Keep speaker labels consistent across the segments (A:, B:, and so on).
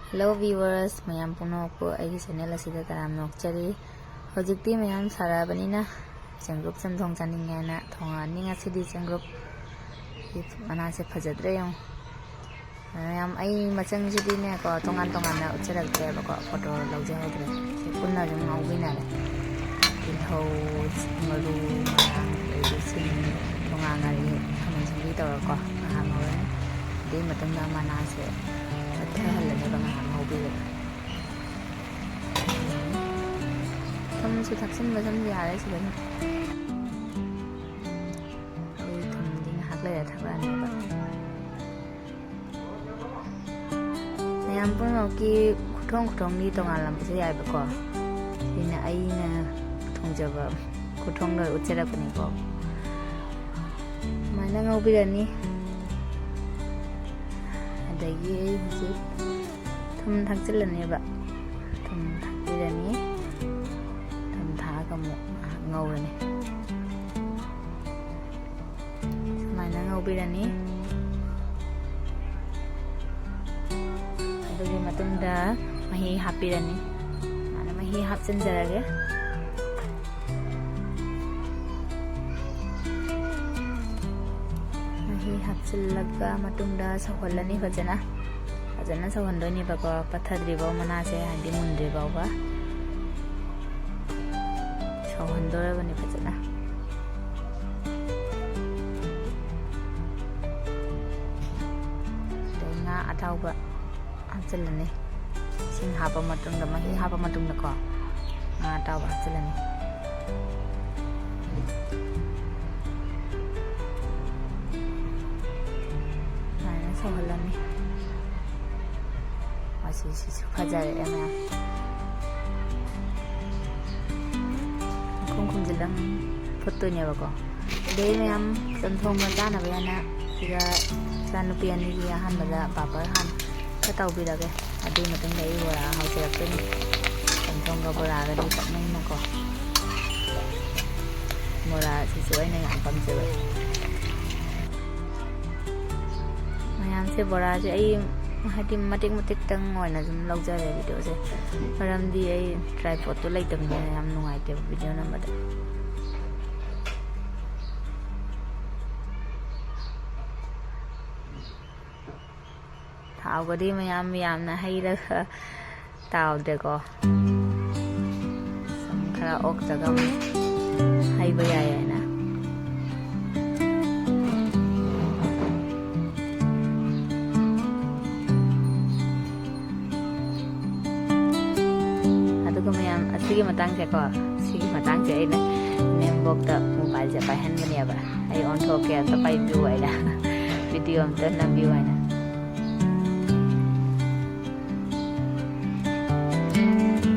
A: Hello viewers, mayam puno ko ay channel asida taram nokchari. Hojikti mayam sarabanina Chengrup Chamthong chaningena thonga ninga sidi Chengrup mana se phajadre yung mayam ai machang sidi ne ko tongan na ucharakte ba ko photo lawje hodre punna jung ngawina le tilho maru mayam ai sin tonga ngari haman sidi tawra ko ha ngawre di matanga mana se Mathel là bang hang bi le thum su thak sin ba sam ya le si ba ai thum ding hak le thak ba ne ba nayam pun lo ki Khuthong ni tong alam se ya ba ko ina ai na thong ja ba Khuthong lo uchera pa ni ko mana ngau bi ni Dagi hujud thum thak chilani ba thum thak birani thum tha kamu ngau ni samana ngau birani adugi matunda mahi hapirani mana mahi hapchan jarage hapchillaga matungda sahwalani fajana sahwandoni ba ko pathadri ba mana se handi mundre ba ba sahwandora bani fajana denga atau ba hapchillani sing hapa matungda mahi hapa matungda ko nga atau ba hapchillani Sahalan ni masih fajar ya maya kung jelang fotonya ba ko dei mayam Chamthong Thongba na ba na tiga sanupian ni ya han bala papa han ka tau bi da ke adi matang dei bora hau se ap ni Chamthong ga bora ga di tak nai na ko bora si suai na ngam pam se se bora je ai hati matik tang ngoi na zum log jare video se param di ai tripod to lai tam ne yam nungai te video na mada thao ga di mayam na hai ra tao de ko sam khara ok jagam hai ba ya na Sige matang se ko sige matang se na nembok ta mobile ja pahan bania ba ai on tho ke ta pai view ai la video am tan na view ai na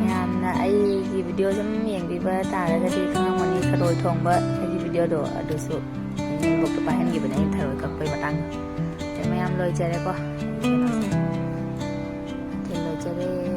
A: yam na ai gi video jam yeng bi ba ta ra ga di khang mani kharoi thong ba ai gi video do adu su nembok ta pahan gi ba nai tharoi ka pai matang te mayam loi jare ko te loi jare